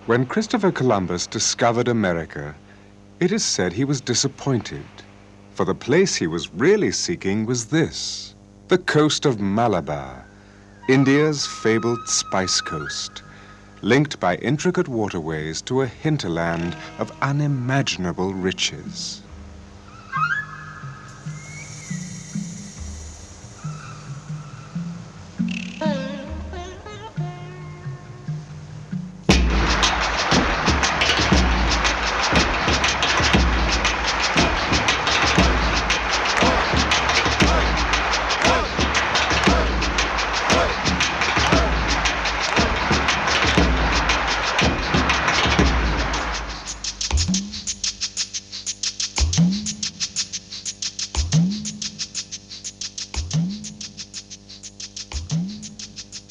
When Christopher Columbus discovered America, it is said he was disappointed, for the place he was really seeking was this, the coast of Malabar, India's fabled spice coast, linked by intricate waterways to a hinterland of unimaginable riches.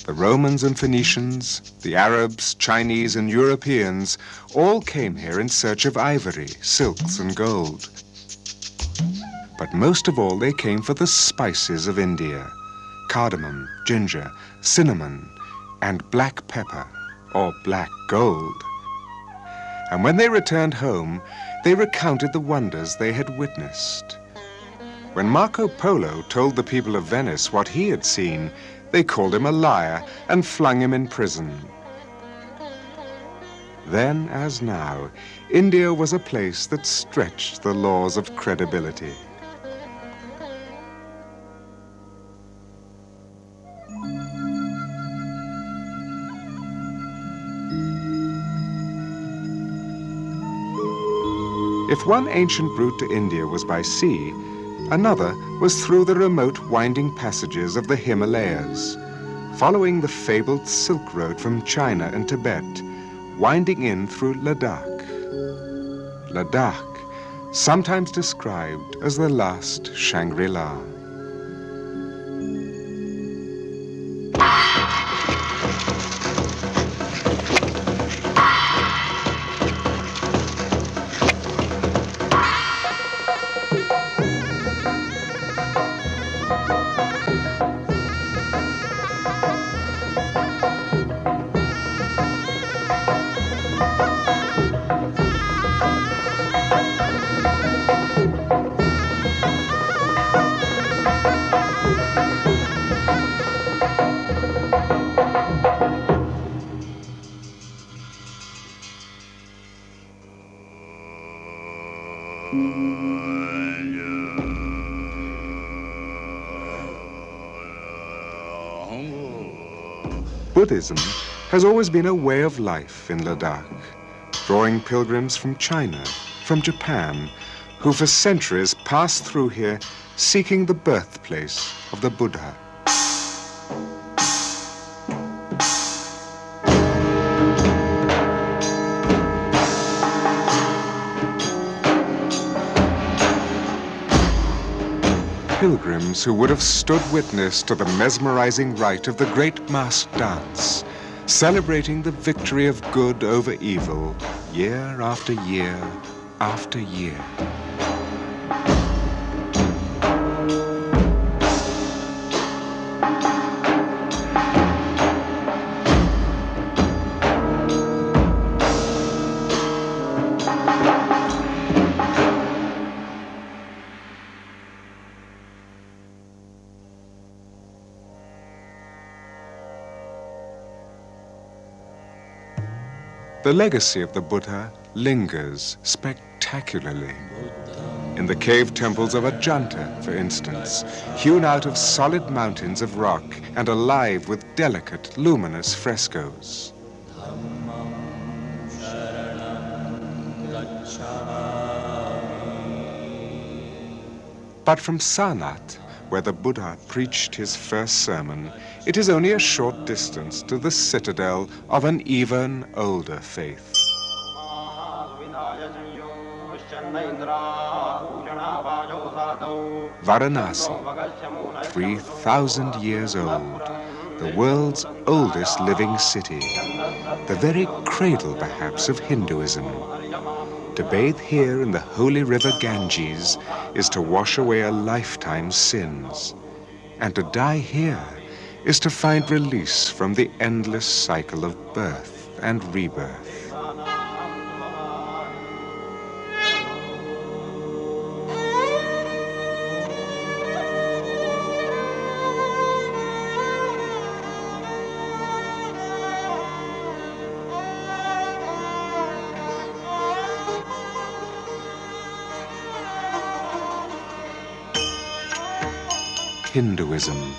The Romans and Phoenicians, the Arabs, Chinese, and Europeans all came here in search of ivory, silks, and gold. But most of all, they came for the spices of India: cardamom, ginger, cinnamon, and black pepper, or black gold. And when they returned home, they recounted the wonders they had witnessed. When Marco Polo told the people of Venice what he had seen, they called him a liar and flung him in prison. Then, as now, India was a place that stretched the laws of credibility. If one ancient route to India was by sea, another was through the remote winding passages of the Himalayas, following the fabled Silk Road from China and Tibet, winding in through Ladakh. Ladakh, sometimes described as the last Shangri-La. Buddhism has always been a way of life in Ladakh, drawing pilgrims from China, from Japan, who for centuries passed through here seeking the birthplace of the Buddha. Pilgrims who would have stood witness to the mesmerizing rite of the great masked dance, celebrating the victory of good over evil, year after year after year. The legacy of the Buddha lingers spectacularly. In the cave temples of Ajanta, for instance, hewn out of solid mountains of rock and alive with delicate, luminous frescoes. But from Sarnath, where the Buddha preached his first sermon, it is only a short distance to the citadel of an even older faith. Varanasi, 3,000 years old, the world's oldest living city, the very cradle, perhaps, of Hinduism. To bathe here in the holy river Ganges is to wash away a lifetime's sins. And to die here is to find release from the endless cycle of birth and rebirth. Hinduism,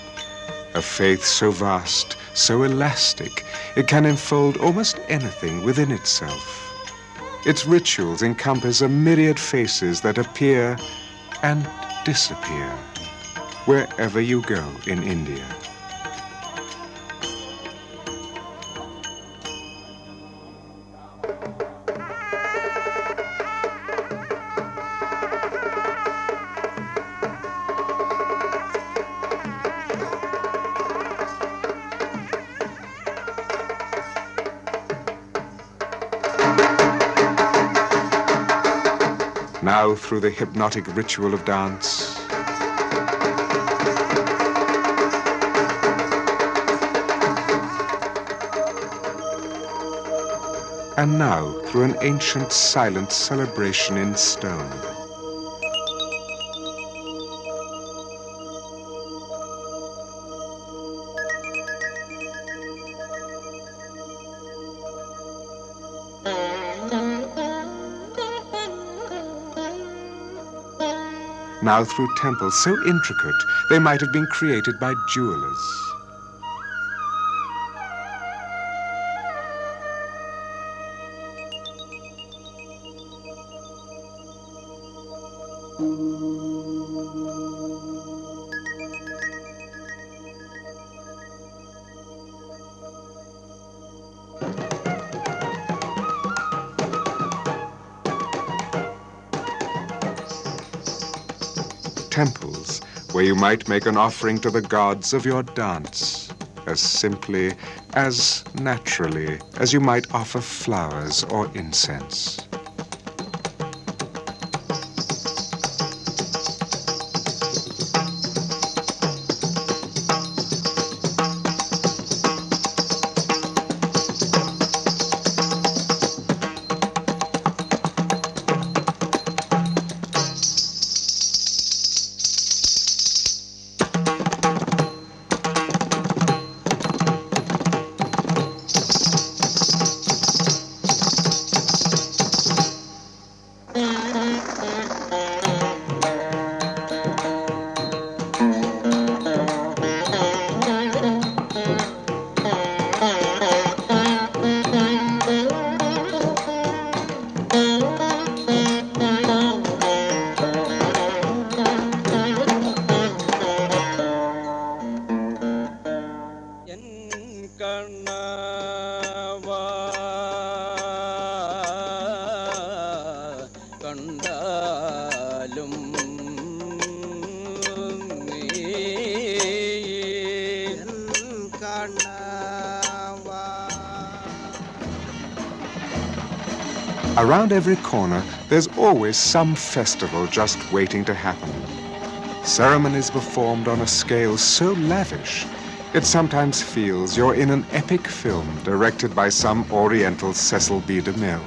a faith so vast, so elastic, it can enfold almost anything within itself. Its rituals encompass a myriad faces that appear and disappear wherever you go in India. Now through the hypnotic ritual of dance, and now through an ancient silent celebration in stone. Now through temples so intricate they might have been created by jewelers. Temples where you might make an offering to the gods of your dance, as simply, as naturally as you might offer flowers or incense. Around every corner, there's always some festival just waiting to happen. Ceremonies performed on a scale so lavish, it sometimes feels you're in an epic film directed by some Oriental Cecil B. DeMille.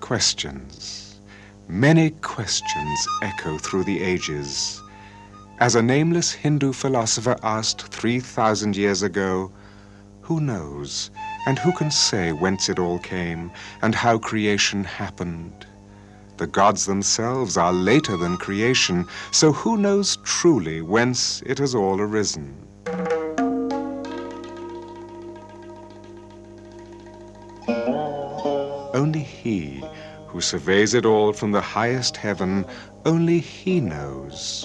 Questions. Many questions echo through the ages. As a nameless Hindu philosopher asked 3,000 years ago, who knows, and who can say whence it all came, and how creation happened? The gods themselves are later than creation, so who knows truly whence it has all arisen? Only he who surveys it all from the highest heaven, only he knows.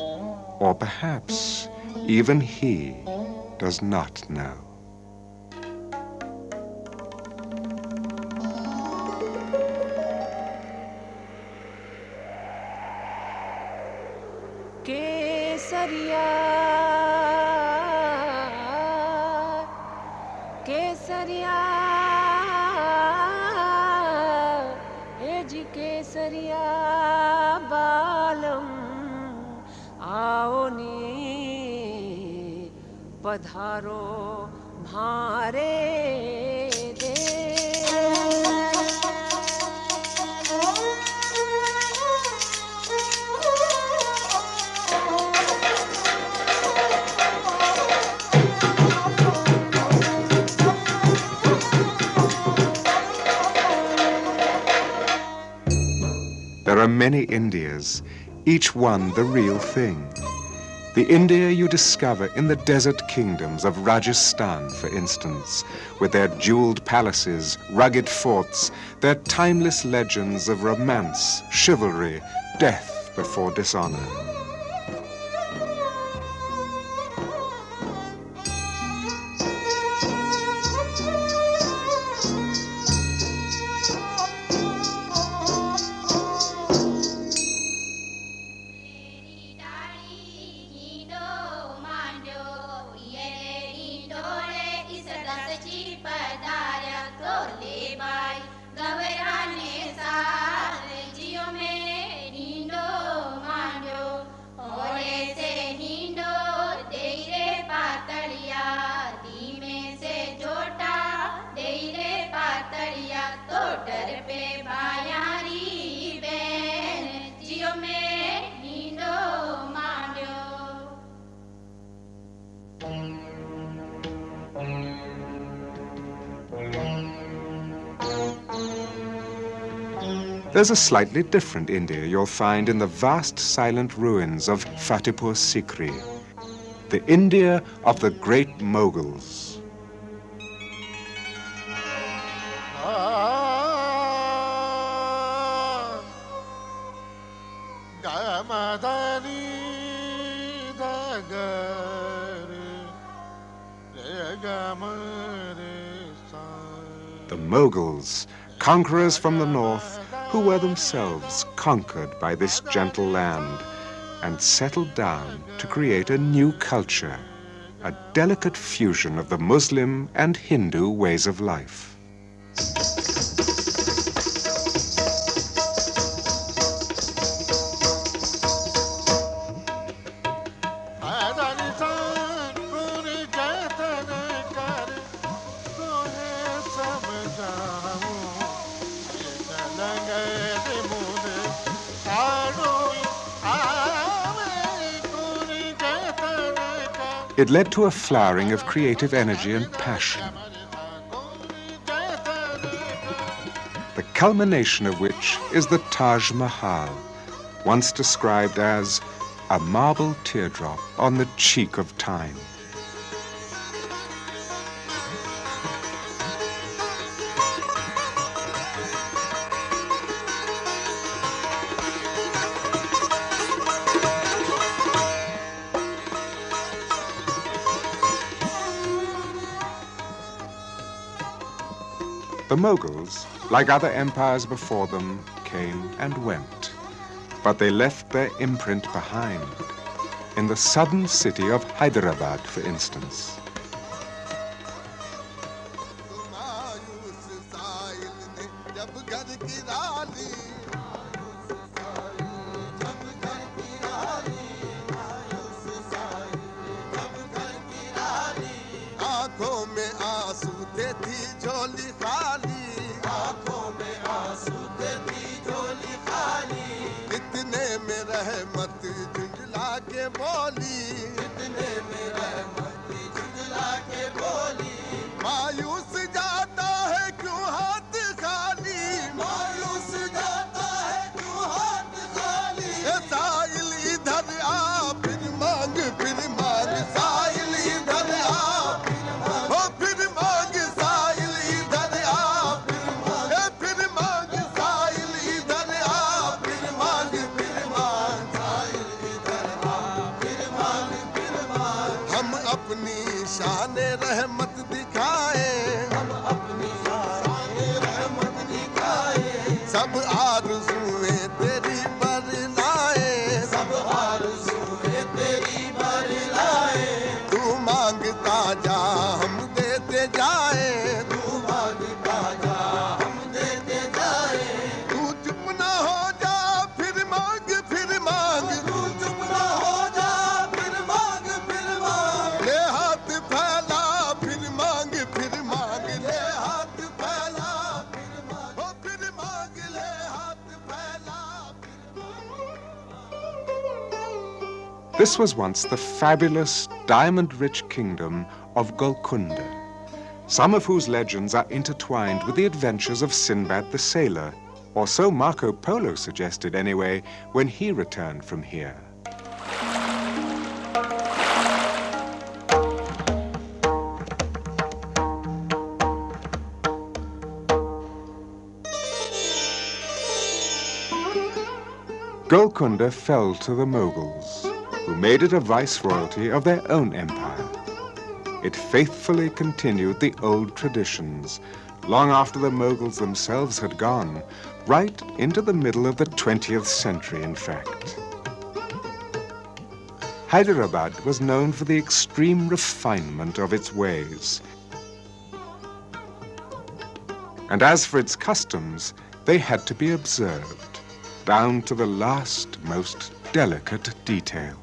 Or perhaps even he does not know. केसरिया हे जी केसरिया बालम आओ नी पधारो भारे दे There are many Indias, each one the real thing. The India you discover in the desert kingdoms of Rajasthan, for instance, with their jeweled palaces, rugged forts, their timeless legends of romance, chivalry, death before dishonor. There's a slightly different India you'll find in the vast silent ruins of Fatehpur Sikri, the India of the Great Moguls. The Moguls, conquerors from the north, who were themselves conquered by this gentle land and settled down to create a new culture, a delicate fusion of the Muslim and Hindu ways of life. It led to a flowering of creative energy and passion, the culmination of which is the Taj Mahal, once described as a marble teardrop on the cheek of time. The Mughals, like other empires before them, came and went, but they left their imprint behind, in the southern city of Hyderabad, for instance. तू मांगता जा हम देते जाए This was once the fabulous, diamond-rich kingdom of Golconda, some of whose legends are intertwined with the adventures of Sinbad the Sailor, or so Marco Polo suggested anyway when he returned from here. Golconda fell to the Moguls, who made it a viceroyalty of their own empire. It faithfully continued the old traditions, long after the Moguls themselves had gone, right into the middle of the 20th century, in fact. Hyderabad was known for the extreme refinement of its ways. And as for its customs, they had to be observed, down to the last, most delicate detail.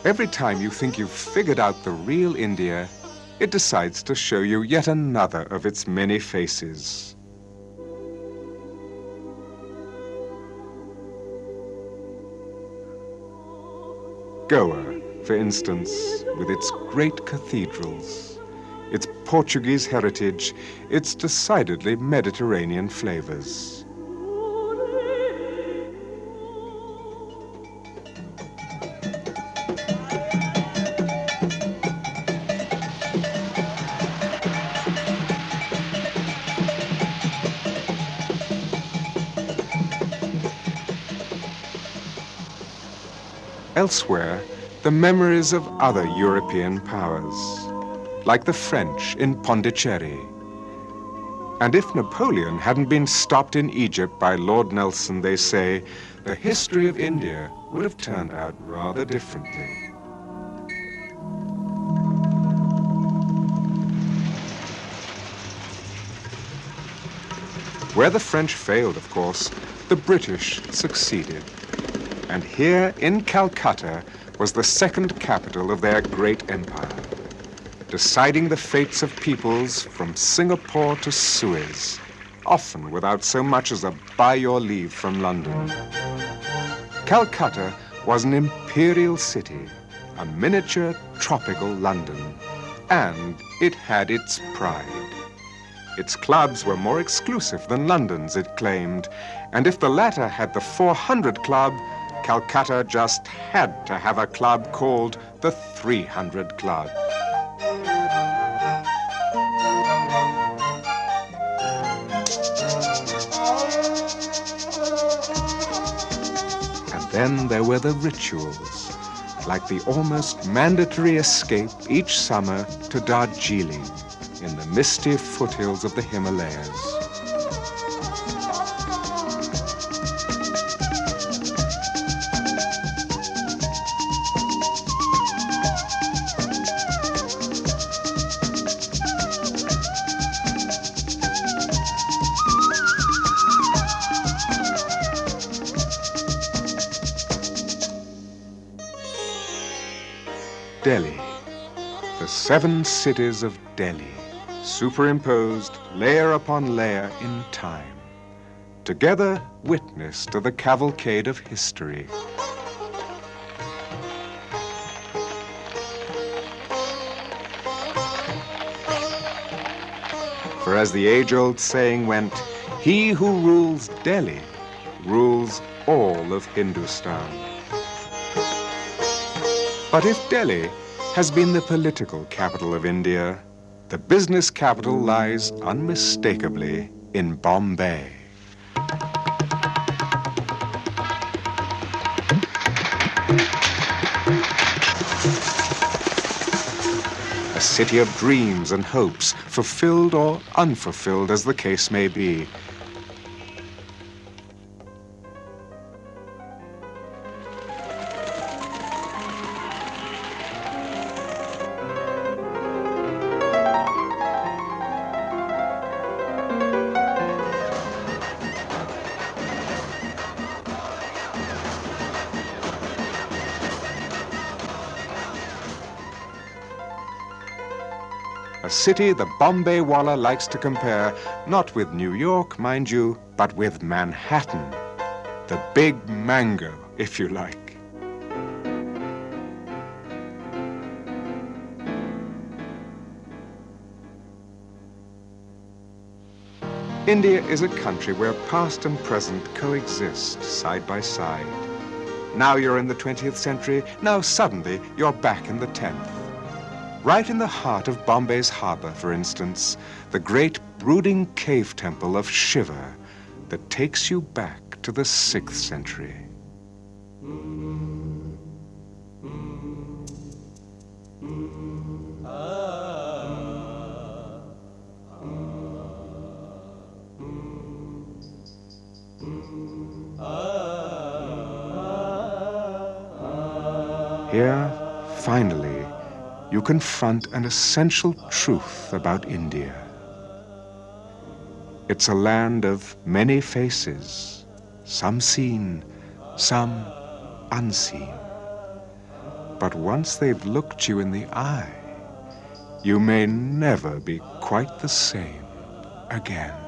Every time you think you've figured out the real India, it decides to show you yet another of its many faces. Goa, for instance, with its great cathedrals, its Portuguese heritage, its decidedly Mediterranean flavors. Elsewhere, the memories of other European powers, like the French in Pondicherry. And if Napoleon hadn't been stopped in Egypt by Lord Nelson, they say, the history of India would have turned out rather differently. Where the French failed, of course, the British succeeded. And here in Calcutta was the second capital of their great empire, deciding the fates of peoples from Singapore to Suez, often without so much as a by your leave from London. Calcutta was an imperial city, a miniature tropical London, and it had its pride. Its clubs were more exclusive than London's, it claimed, and if the latter had the 400 Club, Calcutta just had to have a club called the 300 Club. And then there were the rituals, like the almost mandatory escape each summer to Darjeeling in the misty foothills of the Himalayas. Delhi, the 7 cities of Delhi, superimposed layer upon layer in time, together witness to the cavalcade of history. For as the age-old saying went, he who rules Delhi rules all of Hindustan. But if Delhi has been the political capital of India. The business capital lies unmistakably in Bombay. A city of dreams and hopes, fulfilled or unfulfilled as the case may be. A city the Bombay Walla likes to compare, not with New York, mind you, but with Manhattan. The big mango, if you like. India is a country where past and present coexist side by side. Now you're in the 20th century, now suddenly you're back in the 10th. Right in the heart of Bombay's harbor, for instance, the great brooding cave temple of Shiva that takes you back to the 6th century. Here, finally, you confront an essential truth about India. It's a land of many faces, some seen, some unseen. But once they've looked you in the eye, you may never be quite the same again.